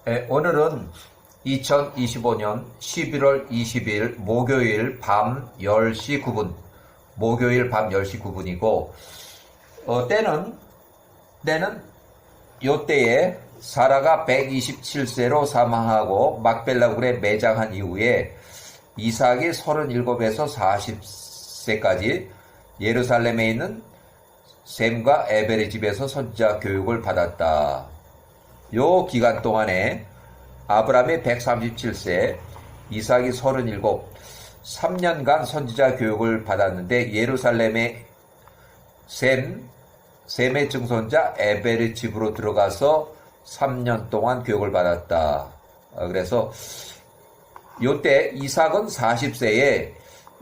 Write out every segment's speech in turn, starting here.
오늘은 2025년 11월 20일 목요일 밤 10시 9분, 목요일 밤 10시 9분이고, 때는 요때에 사라가 127세로 사망하고 막벨라굴에 매장한 이후에 이삭이 37에서 40세까지 예루살렘에 있는 셈과 에벨의 집에서 선지자 교육을 받았다. 요 기간 동안에 아브라함이 137세, 이삭이 37, 3년간 선지자 교육을 받았는데 예루살렘의 셈의 증손자 에벨의 집으로 들어가서 3년 동안 교육을 받았다. 그래서 요때 이삭은 40세에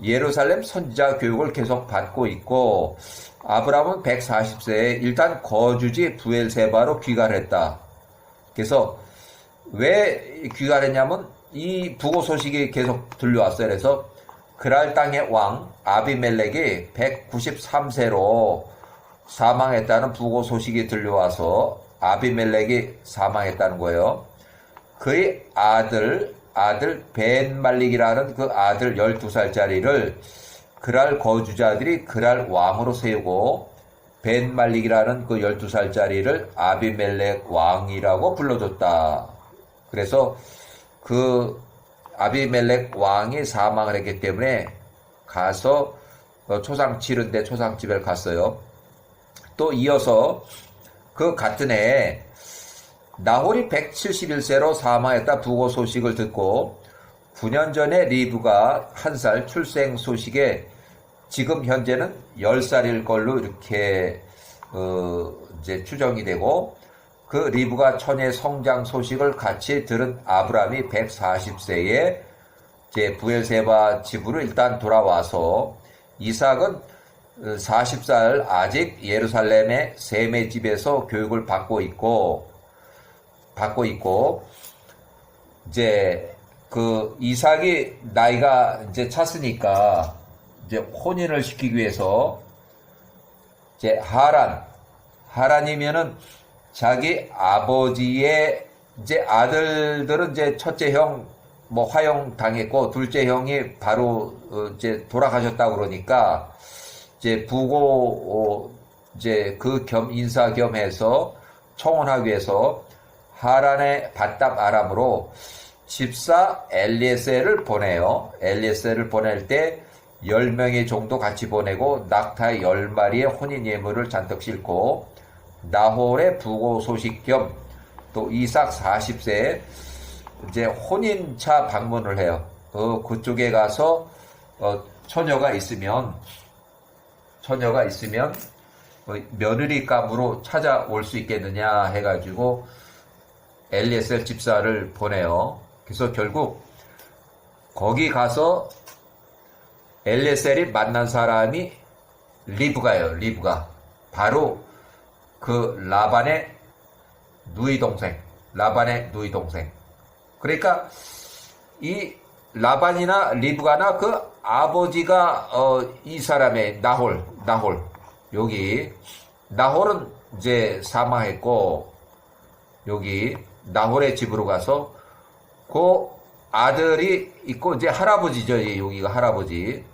예루살렘 선지자 교육을 계속 받고 있고, 아브라함은 140세에 일단 거주지 부엘세바로 귀가를 했다. 그래서 왜 귀가했냐면 이 부고 소식이 계속 들려왔어요. 그래서 그랄 땅의 왕 아비멜렉이 193세로 사망했다는 부고 소식이 들려와서 아비멜렉이 사망했다는 거예요. 그의 아들 벤말릭이라는 그 아들 12살짜리를 그랄 거주자들이 그랄 왕으로 세우고 벤말릭이라는 그 12살짜리를 아비멜렉 왕이라고 불러줬다. 그래서 그 아비멜렉 왕이 사망을 했기 때문에 가서 초상 치른데 초상집에 갔어요. 또 이어서 그 같은 해에 나홀이 171세로 사망했다 부고 소식을 듣고 9년 전에 리브가 1살 출생 소식에 지금 현재는 10살일 걸로 이렇게 이제 추정이 되고, 그 리브가 처녀의 성장 소식을 같이 들은 아브라함이 140세에 이제 부엘세바 집으로 일단 돌아와서 이삭은 40살 아직 예루살렘의 셈의 집에서 교육을 받고 있고 이제 그 이삭이 나이가 이제 찼으니까 이제 혼인을 시키기 위해서 이제 하란이면은 자기 아버지의 이제 아들들은 이제 첫째 형 뭐 화형 당했고 둘째 형이 바로 이제 돌아가셨다 그러니까 이제 부고 이제 그 겸 인사 겸해서 청혼하기 위해서 하란의 바답 아람으로 집사 엘리에셀을 보내요. 엘리에셀을 보낼 때 10명의 종도 같이 보내고 낙타 10마리의 혼인 예물을 잔뜩 싣고 나홀의 부고 소식 겸 또 이삭 40세에 이제 혼인차 방문을 해요. 그쪽에 가서 처녀가 있으면 며느리감으로 찾아올 수 있겠느냐 해가지고 엘리에셀 집사를 보내요. 그래서 결국 거기 가서 엘리에셀이 만난 사람이 리브가예요. 리브가 바로 그 라반의 누이 동생. 그러니까 이 라반이나 리브가나 그 아버지가 이 사람의 나홀 여기 나홀은 이제 사망했고 여기 나홀의 집으로 가서 그 아들이 있고 이제 할아버지죠. 여기가 할아버지.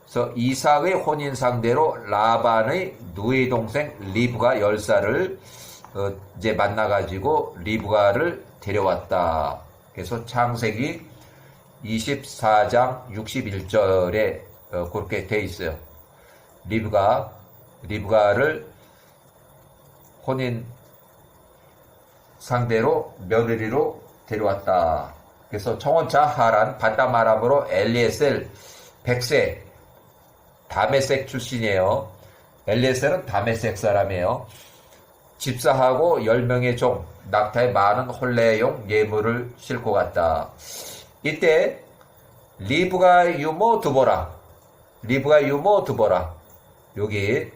그래서 이삭의 혼인 상대로 라반의 누이 동생 리브가 10살을 이제 만나가지고 리브가를 데려왔다. 그래서 창세기 24장 61절에 그렇게 돼 있어요. 리브가를 혼인 상대로 며느리로 데려왔다. 그래서 청혼자 하란 바담 아람으로 엘리에셀 100세 다메섹 출신이에요. 엘리에셀은 다메섹 사람이에요. 집사하고 10명의 종 낙타에 많은 혼례용 예물을 싣고 갔다. 이때 리브가 유모 드보라 여기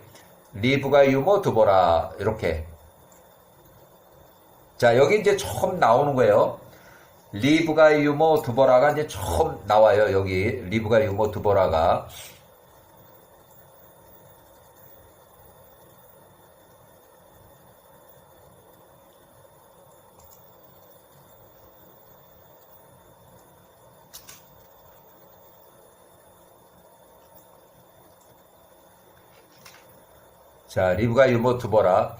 리브가 유모 드보라 이렇게. 자, 여기 이제 처음 나오는 거예요. 리브가 유모 드보라가 이제 처음 나와요. 여기 리브가 유모 드보라가. 자, 리브가 유모 드보라.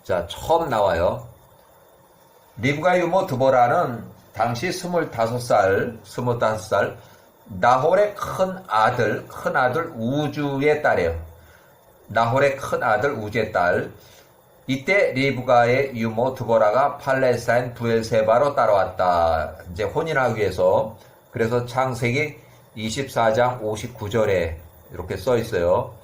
자, 처음 나와요. 리브가 유모 드보라는 당시 25살, 나홀의 큰 아들 우주의 딸이에요. 나홀의 큰 아들 우주의 딸. 이때 리브가의 유모 드보라가 팔레스타인 부엘세바로 따라왔다. 이제 혼인하기 위해서. 그래서 창세기 24장 59절에 이렇게 써 있어요.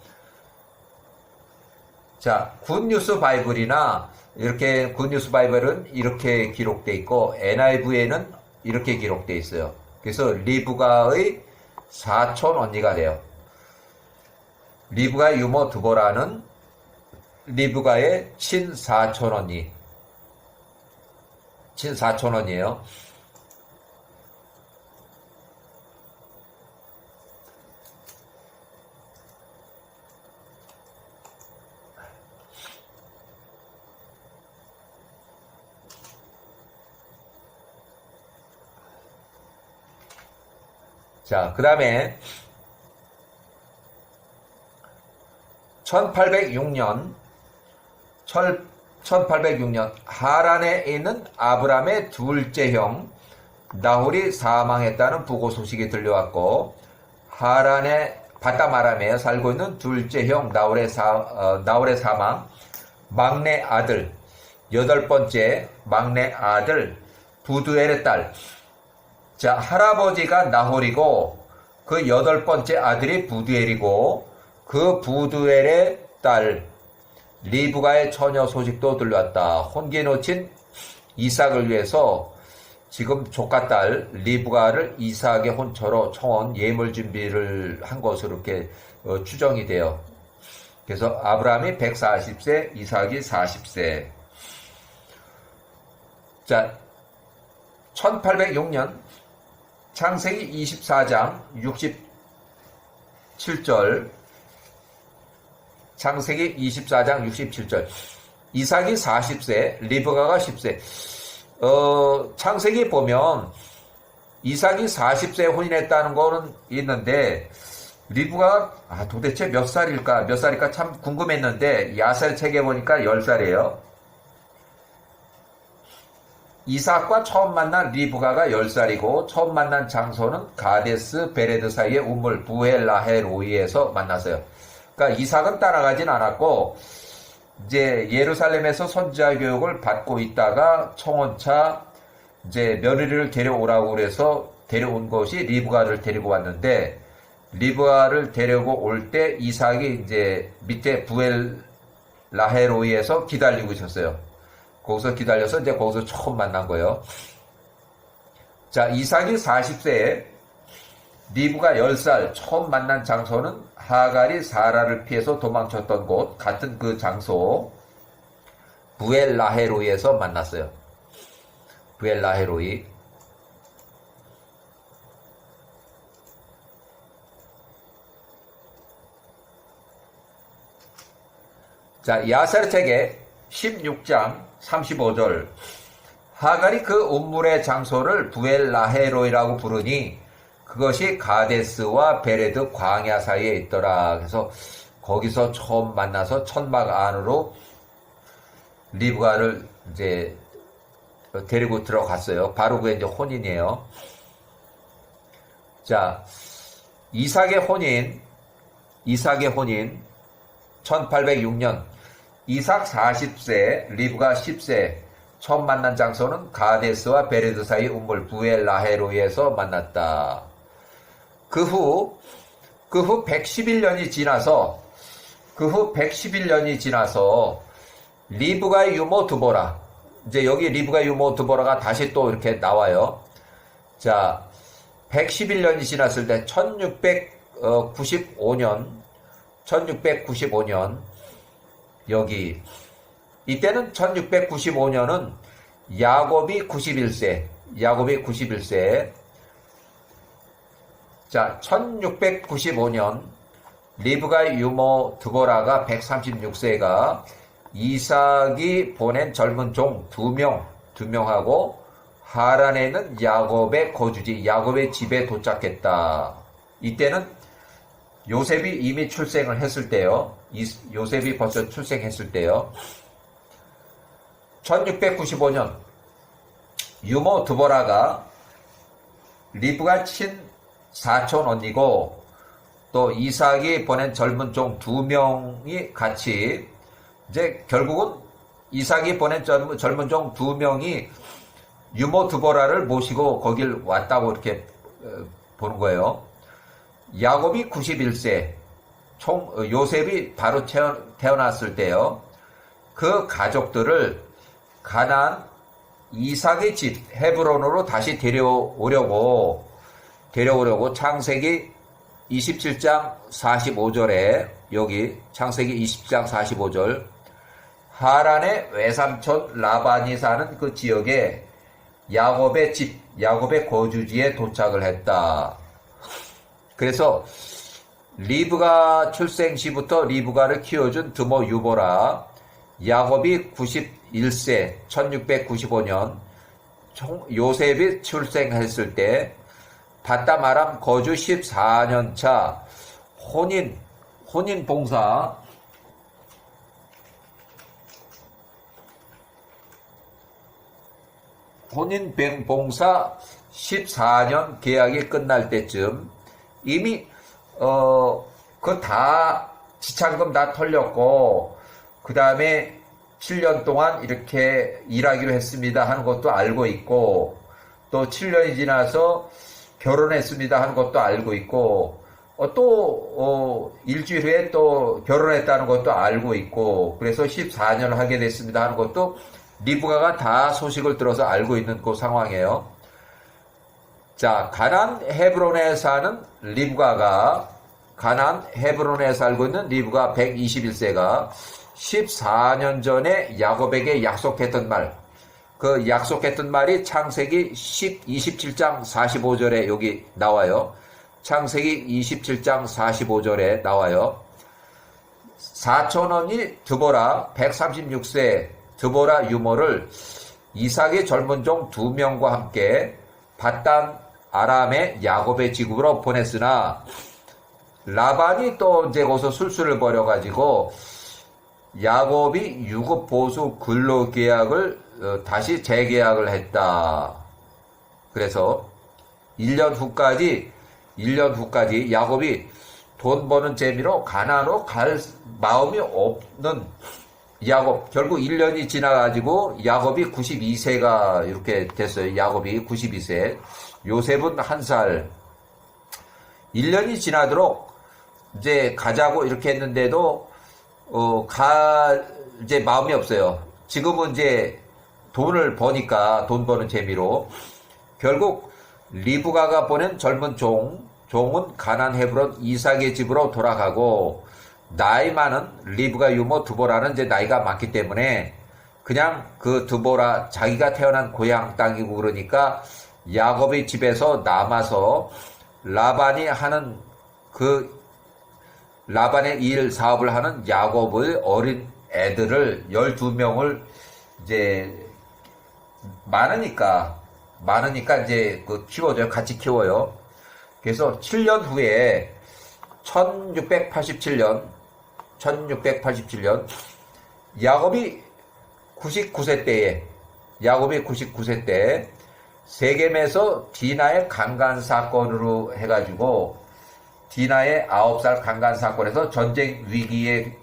자, 굿뉴스 바이블이나 이렇게 굿뉴스 바이블은 이렇게 기록되어 있고 NIV에는 이렇게 기록되어 있어요. 그래서 리브가의 사촌 언니가 돼요. 리브가 유모 드보라는 리브가의 친사촌 언니예요. 자, 그 다음에 1806년 하란에 있는 아브람의 둘째 형 나홀이 사망했다는 부고 소식이 들려왔고, 하란의 바다마람에 살고 있는 둘째 형 나홀의 사망, 막내 아들, 8번째 막내 아들 부두엘의 딸. 자, 할아버지가 나홀이고 그 8번째 아들이 부두엘이고, 그 부두엘의 딸 리브가의 처녀 소식도 들려왔다. 혼기 놓친 이삭을 위해서 지금 조카딸 리브가를 이삭의 혼처로 청혼 예물 준비를 한 것으로 이렇게 추정이 돼요. 그래서 아브라함이 140세, 이삭이 40세. 자, 1806년 창세기 24장 67절, 창세기 24장 67절. 이삭이 40세, 리브가가 10세. 창세기 보면 이삭이 40세에 혼인했다는 거는 있는데, 리브가가 도대체 몇 살일까 참 궁금했는데, 야셀 책에 보니까 10살이에요. 이삭과 처음 만난 리브가가 10살이고, 처음 만난 장소는 가데스 베레드 사이의 우물 부엘라헬로이에서 만났어요. 그러니까 이삭은 따라가진 않았고, 이제 예루살렘에서 선지자 교육을 받고 있다가 청혼차 이제 며느리를 데려오라고 그래서 데려온 것이 리브가를 데리고 왔는데, 리브가를 데리고 올 때 이삭이 이제 밑에 부엘라헬로이에서 기다리고 있었어요. 거기서 기다려서 이제 거기서 처음 만난 거예요. 자, 이삭이 40세에 리브가 10살, 처음 만난 장소는 하갈이 사라를 피해서 도망쳤던 곳, 같은 그 장소 부엘라헬로이에서 만났어요. 부엘라헬로이. 자, 야셀 책에 16장 35절. 하갈이 그 운물의 장소를 부엘라헬로이라고 부르니 그것이 가데스와 베레드 광야 사이에 있더라. 그래서 거기서 처음 만나서 천막 안으로 리브가를 이제 데리고 들어갔어요. 바로 그게 이제 혼인이에요. 자, 이삭의 혼인 1806년. 이삭 40세, 리브가 10세. 처음 만난 장소는 가데스와 베레드 사이 운물 부엘라헬로이에서 만났다. 그 후 111년이 지나서 리브가의 유모 드보라. 이제 여기 리브가의 유모 드보라가 다시 또 이렇게 나와요. 자, 111년이 지났을 때 1695년 여기 이때는 1695년은 야곱이 91세. 자, 1695년 리브가의 유모 드보라가 136세가 이삭이 보낸 젊은 종 2명하고 하란에 있는 야곱의 거주지, 야곱의 집에 도착했다. 이때는 요셉이 이미 출생을 했을 때요. 요셉이 벌써 출생했을 때요. 1695년 유모 드보라가 리브가 친 사촌 언니고 또 이삭이 보낸 젊은 종 2명이 같이 이제 결국은 이삭이 보낸 젊은 종 2명이 유모 드보라를 모시고 거길 왔다고 이렇게 보는 거예요. 야곱이 91세, 요셉이 바로 태어났을 때요. 그 가족들을 가나안 이삭의 집 헤브론으로 다시 데려오려고 창세기 27장 45절에 여기 창세기 27장 45절 하란의 외삼촌 라반이 사는 그 지역에 야곱의 집, 야곱의 거주지에 도착을 했다. 그래서 리브가 출생 시부터 리브가를 키워준 드모 유보라, 야곱이 91세 1695년 요셉이 출생했을 때 바담 아람 거주 14년 차 혼인 봉사 혼인 봉사 14년 계약이 끝날 때쯤 이미 그 다 지참금 다 털렸고 그 다음에 7년 동안 이렇게 일하기로 했습니다 하는 것도 알고 있고 또 7년이 지나서 결혼했습니다 하는 것도 알고 있고 또 일주일 후에 또 결혼했다는 것도 알고 있고 그래서 14년을 하게 됐습니다 하는 것도 리브가가 다 소식을 들어서 알고 있는 그 상황이에요. 자, 가나안 헤브론에 사는 리브가가 가나안 헤브론에 살고 있는 리브가 121세가 14년 전에 야곱에게 약속했던 말, 그 약속했던 말이 창세기 27장 45절에 여기 나와요. 창세기 27장 45절에 나와요. 사촌언니 드보라 136세 드보라 유모를 이삭의 젊은 종 2명과 함께 바단 아람의 야곱의 지국으로 보냈으나 라반이 또 이제 거기서 술수를 벌여가지고 야곱이 유급 보수 근로 계약을 다시 재계약을 했다. 그래서 1년 후까지 야곱이 돈 버는 재미로 가나안으로 갈 마음이 없는 야곱, 결국 1년이 지나가지고 야곱이 92세가 이렇게 됐어요. 야곱이 92세. 요셉은 1살. 1년이 지나도록 이제 가자고 이렇게 했는데도 이제 마음이 없어요. 지금은 이제 돈을 버니까 돈 버는 재미로 결국 리브가가 보낸 젊은 종은 가나안 헤브론 이삭의 집으로 돌아가고 나이 많은 리브가 유모 드보라는 이제 나이가 많기 때문에 그냥 그 드보라 자기가 태어난 고향 땅이고 그러니까 야곱의 집에서 남아서 라반이 하는 라반의 일 사업을 하는 야곱의 어린 애들을 12명을 이제 많으니까 이제 키워줘요. 같이 키워요. 그래서 7년 후에 1687년 야곱이 99세 때 세겜에서 디나의 강간 사건으로 해가지고 디나의 9살 강간 사건에서 전쟁 위기에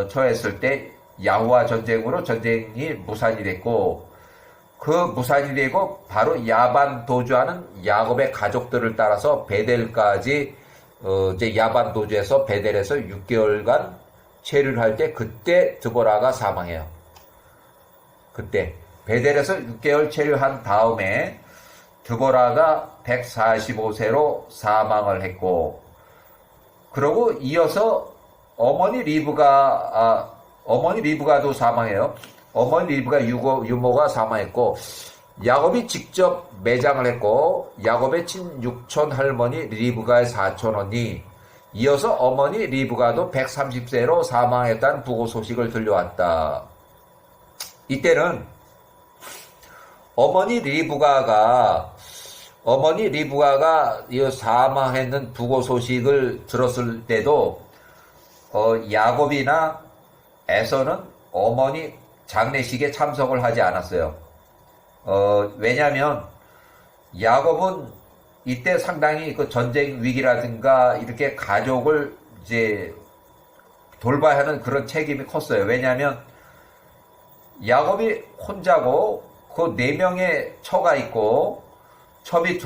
처했을 때 야후와 전쟁으로 전쟁이 무산이 됐고 그 무산이 되고 바로 야반 도주하는 야곱의 가족들을 따라서 베델까지 이제 야반 도주에서 베델에서 6개월간 체류를 할 때 그때 드보라가 사망해요. 그때 베델에서 6개월 체류한 다음에 드보라가 145세로 사망을 했고 그러고 이어서 어머니 리브가도 사망해요. 어머니 리브가 유모가 사망했고 야곱이 직접 매장을 했고 야곱의 친육촌 할머니 리브가의 사촌언니 이어서 어머니 리브가도 130세로 사망했다는 부고 소식을 들려왔다. 이때는 어머니 리브가가 이 사망했는 부고 소식을 들었을 때도 야곱이나 에서는 어머니 장례식에 참석을 하지 않았어요. 왜냐하면 야곱은 이때 상당히 그 전쟁 위기라든가 이렇게 가족을 이제 돌봐야 하는 그런 책임이 컸어요. 왜냐하면 야곱이 혼자고 그 4명의 처가 있고 첩이 2,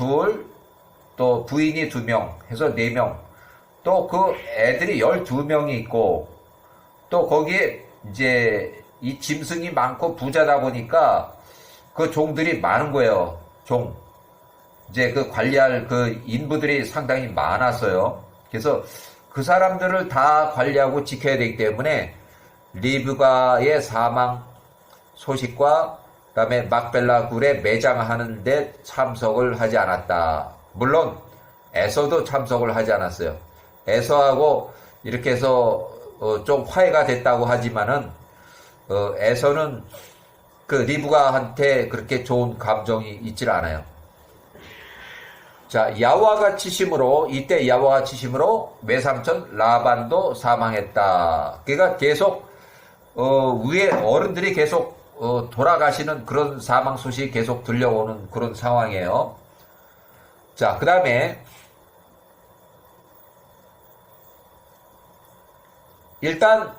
또 부인이 2명 해서 4명, 또 그 애들이 12명이 있고, 또 거기에 이제 이 짐승이 많고 부자다 보니까 그 종들이 많은 거예요. 이제 그 관리할 그 인부들이 상당히 많았어요. 그래서 그 사람들을 다 관리하고 지켜야 되기 때문에 리브가의 사망 소식과 그다음에 막벨라 굴에 매장하는 데 참석을 하지 않았다. 물론 에서도 참석을 하지 않았어요. 에서하고 이렇게 해서 좀 화해가 됐다고 하지만은 에서는 그 리브가한테 그렇게 좋은 감정이 있질 않아요. 자, 야와가 치심으로, 이때 야와가 치심으로 외삼촌 라반도 사망했다. 그러니까 계속 위에 어른들이 계속 돌아가시는 그런 사망 소식이 계속 들려오는 그런 상황이에요. 자, 그 다음에 일단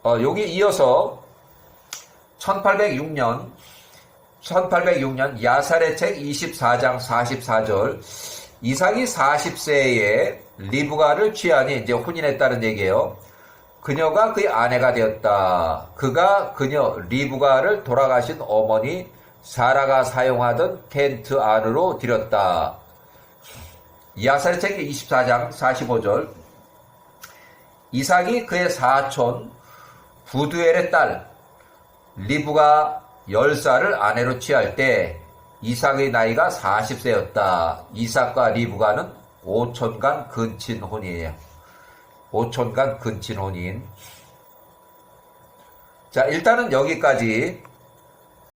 여기 이어서 1806년 야살의 책 24장 44절, 이삭이 40세에 리브가를 취하니 이제 혼인했다는 얘기예요. 그녀가 그의 아내가 되었다. 그가 그녀 리브가를 돌아가신 어머니 사라가 사용하던 텐트 안으로 들였다. 야살의 책 24장 45절, 이삭이 그의 사촌 부두엘의 딸 리브가 10살을 아내로 취할 때 이삭의 나이가 40세였다. 이삭과 리브가는 5천간 근친 혼인이에요. 5천간 근친 혼인. 자, 일단은 여기까지